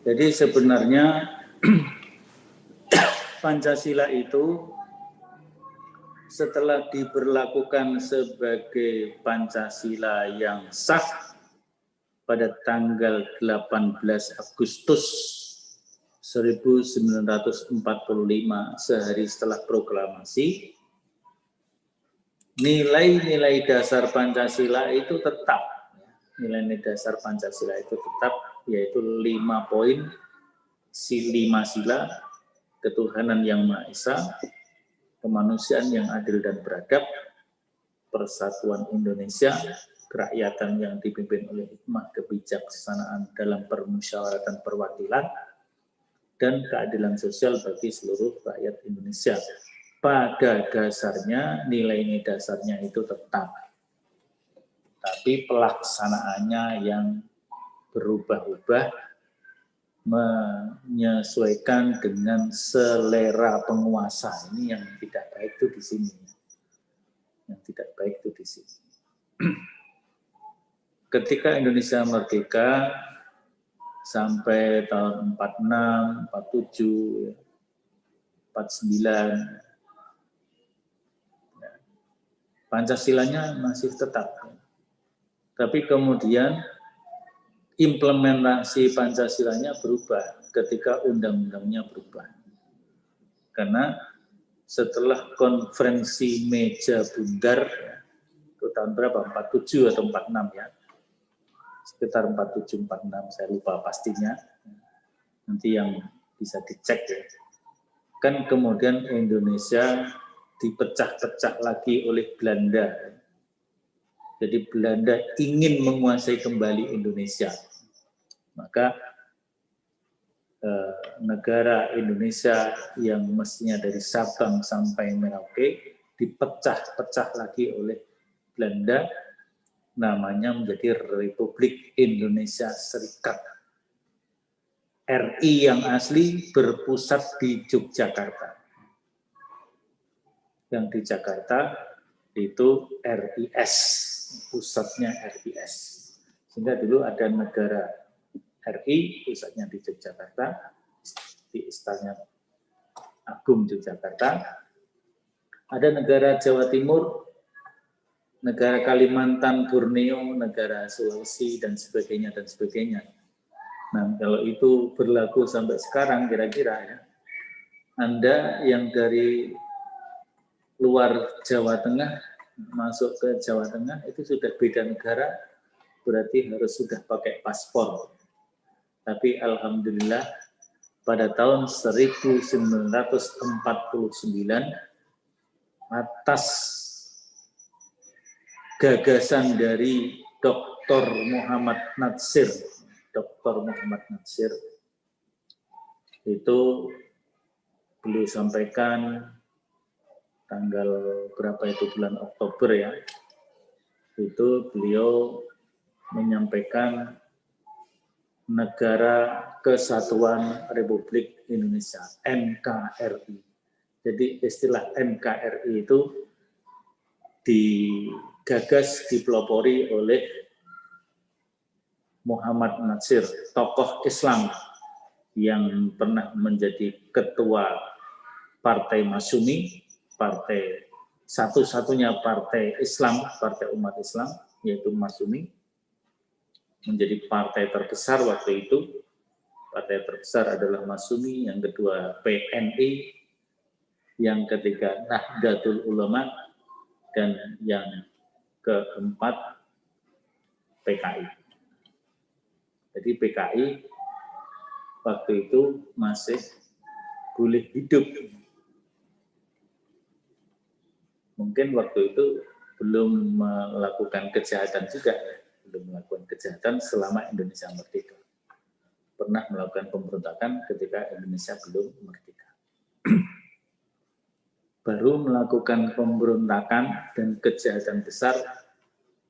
Jadi sebenarnya Pancasila itu setelah diberlakukan sebagai Pancasila yang sah pada tanggal 18 Agustus 1945, sehari setelah proklamasi, nilai-nilai dasar Pancasila itu tetap. Nilai-nilai dasar Pancasila itu tetap, yaitu 5 poin, 5 sila, ketuhanan yang Maha Esa, kemanusiaan yang adil dan beradab, persatuan Indonesia, kerakyatan yang dipimpin oleh hikmah kebijaksanaan dalam permusyawaratan perwakilan, dan keadilan sosial bagi seluruh rakyat Indonesia. Pada dasarnya, nilai-nilai dasarnya itu tetap. Tapi pelaksanaannya yang berubah-ubah, menyesuaikan dengan selera penguasa. Ini yang tidak baik itu di sini. Yang tidak baik itu di sini. Ketika Indonesia merdeka sampai tahun 46, 47, 49, Pancasilanya masih tetap. Tapi kemudian implementasi Pancasilanya berubah ketika undang-undangnya berubah. Karena setelah konferensi meja bundar, itu tahun berapa? 47 atau 46 ya? Sekitar 47-46, saya lupa pastinya. Nanti yang bisa dicek ya. Kan kemudian Indonesia dipecah-pecah lagi oleh Belanda. Jadi Belanda ingin menguasai kembali Indonesia. Maka negara Indonesia yang mestinya dari Sabang sampai Merauke dipecah-pecah lagi oleh Belanda, namanya menjadi Republik Indonesia Serikat. RI yang asli berpusat di Yogyakarta. Yang di Jakarta itu RIS, pusatnya RIS. Sehingga dulu ada negara RI, pusatnya di Yogyakarta, di Istana Agung Yogyakarta. Ada negara Jawa Timur, negara Kalimantan, Borneo, negara Sulawesi, dan sebagainya, dan sebagainya. Nah, kalau itu berlaku sampai sekarang, kira-kira ya, Anda yang dari luar Jawa Tengah, masuk ke Jawa Tengah, itu sudah beda negara, berarti harus sudah pakai paspor. Tapi Alhamdulillah, pada tahun 1949, atas gagasan dari Dr. Muhammad Natsir, itu beliau sampaikan tanggal berapa itu, bulan Oktober ya, itu beliau menyampaikan Negara Kesatuan Republik Indonesia, NKRI. Jadi istilah NKRI itu digagas, dipelopori oleh Muhammad Natsir, tokoh Islam yang pernah menjadi ketua Partai Masyumi, partai satu-satunya partai Islam, partai umat Islam, yaitu Masyumi, menjadi partai terbesar waktu itu. Partai terbesar adalah Masyumi, yang kedua PNI, yang ketiga Nahdlatul Ulama, dan yang keempat PKI. Jadi PKI waktu itu masih boleh hidup. Mungkin waktu itu belum melakukan kejahatan juga, belum melakukan kejahatan selama Indonesia merdeka. Pernah melakukan pemberontakan ketika Indonesia belum merdeka. Baru melakukan pemberontakan dan kejahatan besar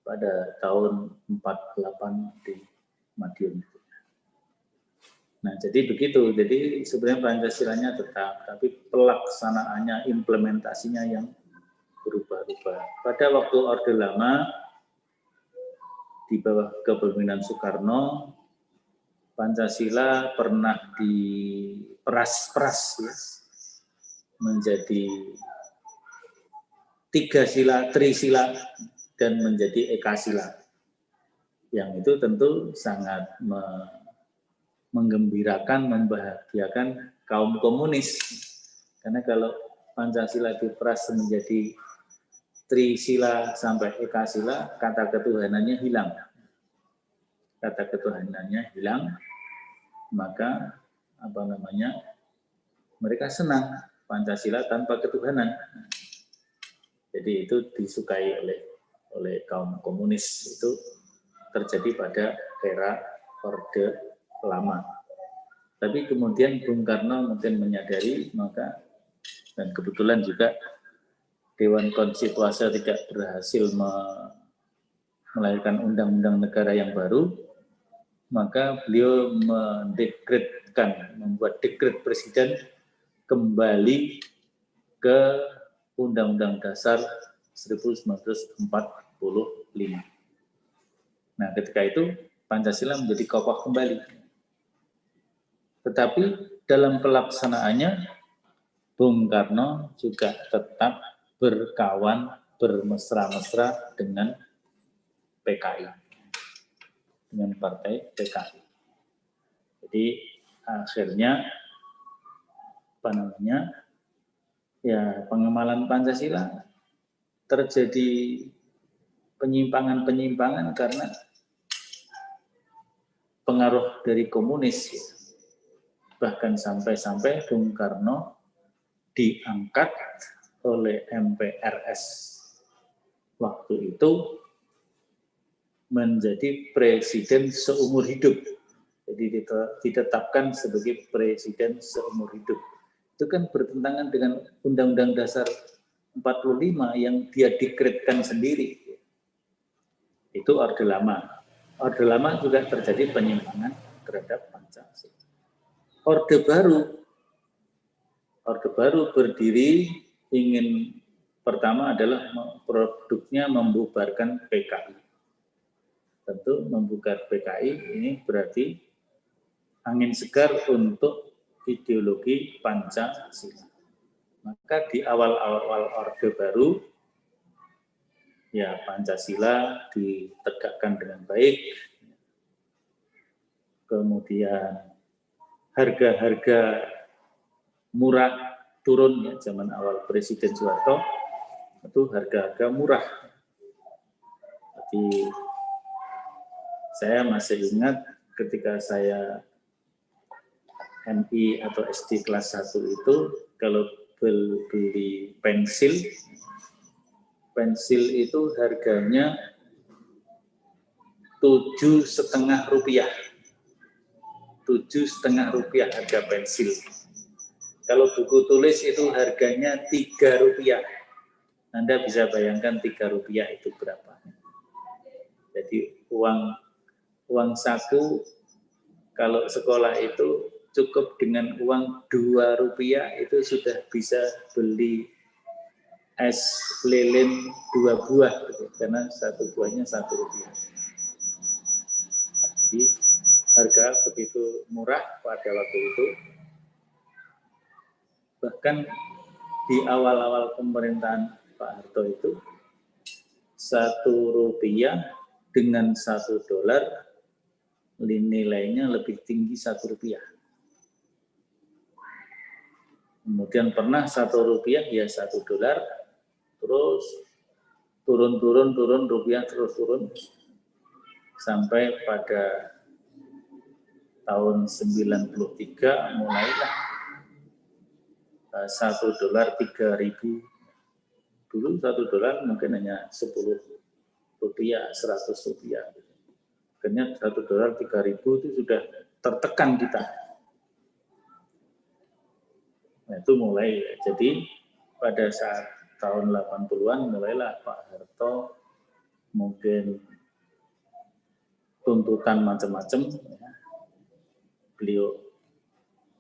pada tahun 48 di Madiun. Nah, jadi begitu. Jadi sebenarnya Pancasilanya tetap, tapi pelaksanaannya, implementasinya yang berubah-ubah. Pada waktu Orde Lama, di bawah kepemimpinan Soekarno, Pancasila pernah diperas-peras ya, menjadi 3 sila, trisila, dan menjadi ekasila. Yang itu tentu sangat menggembirakan, membahagiakan kaum komunis. Karena kalau Pancasila diperas menjadi trisila sampai ekasila, kata ketuhanannya hilang. Kata ketuhanannya hilang, maka mereka senang Pancasila tanpa ketuhanan. Jadi itu disukai oleh kaum komunis. Itu terjadi pada era Orde Lama. Tapi kemudian Bung Karno mungkin menyadari, maka, dan kebetulan juga Dewan Konstituasi tidak berhasil melahirkan undang-undang negara yang baru, maka beliau mendekretkan, membuat dekret presiden kembali ke Undang-Undang Dasar 1945. Nah, ketika itu Pancasila menjadi kokoh kembali. Tetapi dalam pelaksanaannya, Bung Karno juga tetap berkawan, bermesra-mesra dengan PKI, dengan partai PKI. Jadi akhirnya pengemalan Pancasila terjadi penyimpangan-penyimpangan karena pengaruh dari komunis. Bahkan sampai-sampai Bung Karno diangkat oleh MPRS waktu itu menjadi presiden seumur hidup. Jadi ditetapkan sebagai presiden seumur hidup. Itu kan bertentangan dengan Undang-Undang Dasar 45 yang dia dekretkan sendiri. Itu Orde Lama. Orde Lama juga terjadi penyimpangan terhadap Pancasila. Orde Baru berdiri ingin pertama adalah produknya membubarkan PKI. Tentu membubarkan PKI ini berarti angin segar untuk ideologi Pancasila. Maka di awal-awal Orde Baru, ya Pancasila ditegakkan dengan baik, kemudian harga-harga murah turun ya zaman awal Presiden Soeharto, itu harga-harga murah. Jadi saya masih ingat ketika saya MI atau SD kelas 1 itu, kalau beli pensil itu harganya 7,5 rupiah. 7,5 rupiah harga pensil. Kalau buku tulis itu harganya 3 rupiah. Anda bisa bayangkan 3 rupiah itu berapa. Jadi uang saku kalau sekolah itu cukup dengan uang 2 rupiah itu sudah bisa beli es lilin 2 buah, gitu, karena satu buahnya 1 rupiah. Jadi harga begitu murah pada waktu itu. Bahkan di awal-awal pemerintahan Pak Harto itu 1 rupiah dengan 1 dolar nilainya lebih tinggi 1 rupiah. Kemudian pernah 1 rupiah ya 1 dolar, terus turun rupiah terus turun sampai pada tahun 93 mulailah 1 dolar 3.000. Dulu 1 dolar mungkin hanya 10 rupiah, 100 rupiah. Akhirnya 1 dolar 3.000 itu sudah tertekan kita. Nah, itu mulai. Jadi pada saat tahun 80-an mulailah Pak Harto mungkin tuntutan macam-macam. Ya. Beliau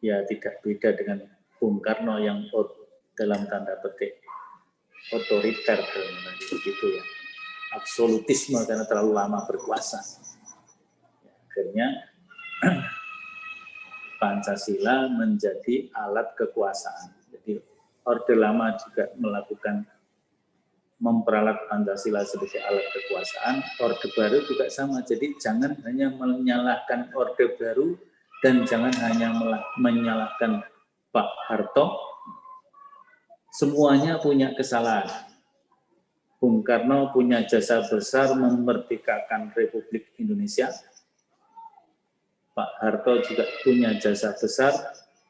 ya tidak beda dengan Bung Karno yang dalam tanda petik otoriter begitu ya, absolutisme karena terlalu lama berkuasa. Akhirnya Pancasila menjadi alat kekuasaan. Jadi Orde Lama juga melakukan memperalat Pancasila sebagai alat kekuasaan. Orde Baru juga sama. Jadi jangan hanya menyalahkan Orde Baru dan jangan hanya menyalahkan Pak Harto. Semuanya punya kesalahan. Bung Karno punya jasa besar memerdekakan Republik Indonesia. Pak Harto juga punya jasa besar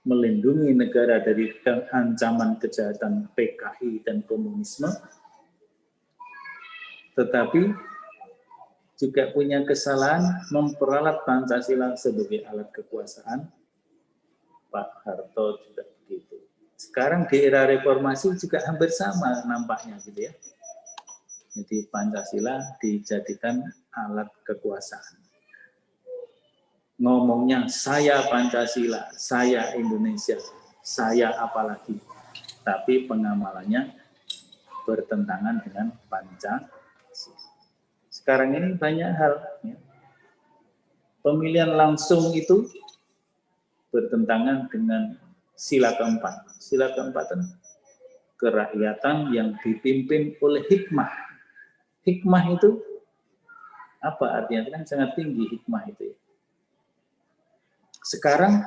melindungi negara dari ancaman kejahatan PKI dan komunisme. Tetapi juga punya kesalahan memperalat Pancasila sebagai alat kekuasaan. Pak Harto juga begitu. Sekarang di era reformasi juga hampir sama nampaknya gitu ya. Jadi Pancasila dijadikan alat kekuasaan. Ngomongnya saya Pancasila, saya Indonesia, saya apalagi. Tapi pengamalannya bertentangan dengan Pancasila. Sekarang ini banyak hal. Ya. Pemilihan langsung itu bertentangan dengan sila keempat. Sila keempat itu kerakyatan yang dipimpin oleh hikmah. Hikmah itu apa artinya? Kan sangat tinggi hikmah itu. Sekarang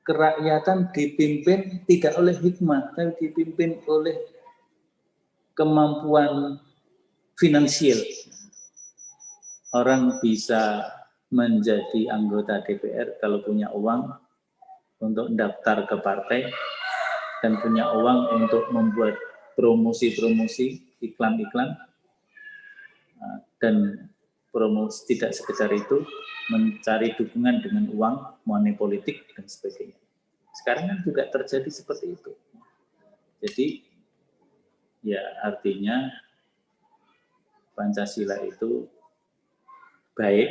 kerakyatan dipimpin tidak oleh hikmah, tapi dipimpin oleh kemampuan finansial. Orang bisa menjadi anggota DPR kalau punya uang untuk daftar ke partai dan punya uang untuk membuat promosi-promosi, iklan-iklan, dan promosi tidak sekedar itu, mencari dukungan dengan uang, money politik, dan sebagainya. Sekarang kan juga terjadi seperti itu. Jadi, ya artinya Pancasila itu baik,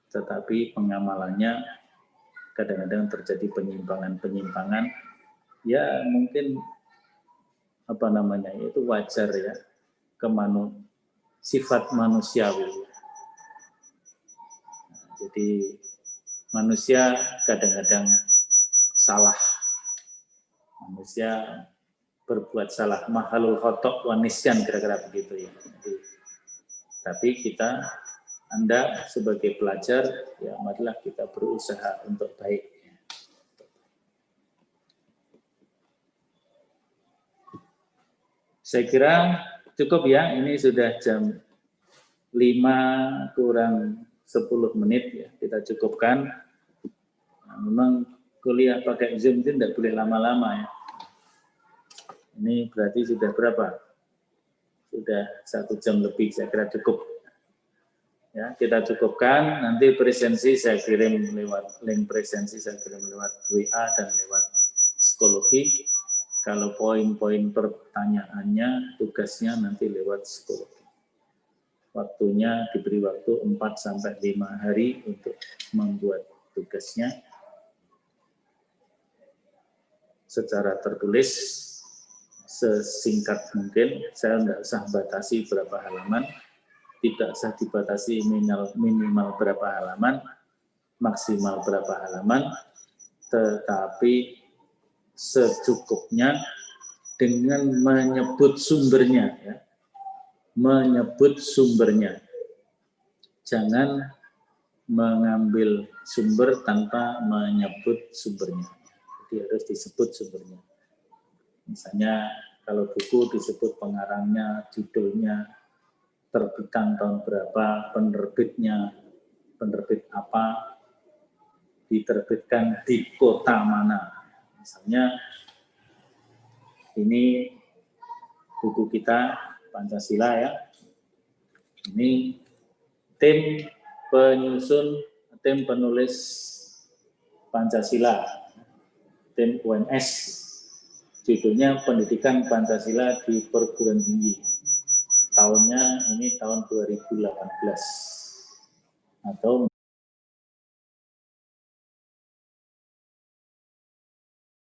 tetapi pengamalannya kadang-kadang terjadi penyimpangan-penyimpangan, ya mungkin apa namanya itu wajar ya, sifat manusiawi. Jadi manusia kadang-kadang salah. Manusia berbuat salah. Mahalul khotok wa nisyan, kira-kira begitu ya. Tapi Anda sebagai pelajar, ya marilah kita berusaha untuk baik. Saya kira cukup ya, ini sudah jam 5 kurang 10 menit ya, kita cukupkan. Nah, memang kuliah pakai Zoom itu tidak boleh lama-lama ya. Ini berarti sudah berapa? Sudah 1 jam lebih, saya kira cukup. Ya, kita cukupkan, nanti presensi saya kirim lewat link presensi, saya kirim lewat WA dan lewat psikologi. Kalau poin-poin pertanyaannya, tugasnya nanti lewat psikologi. Waktunya diberi waktu 4-5 hari untuk membuat tugasnya secara tertulis sesingkat mungkin. Saya tidak usah batasi berapa halaman, tidak usah dibatasi minimal berapa halaman, maksimal berapa halaman, tetapi secukupnya dengan menyebut sumbernya ya. Menyebut sumbernya. Jangan mengambil sumber tanpa menyebut sumbernya. Jadi harus disebut sumbernya. Misalnya kalau buku disebut pengarangnya, judulnya, terbitan tahun berapa, penerbitnya, penerbit apa, diterbitkan di kota mana. Misalnya ini buku kita Pancasila ya. Ini tim penulis Pancasila, tim UNS. Judulnya Pendidikan Pancasila di Perguruan Tinggi. Tahunnya ini tahun 2018. Atau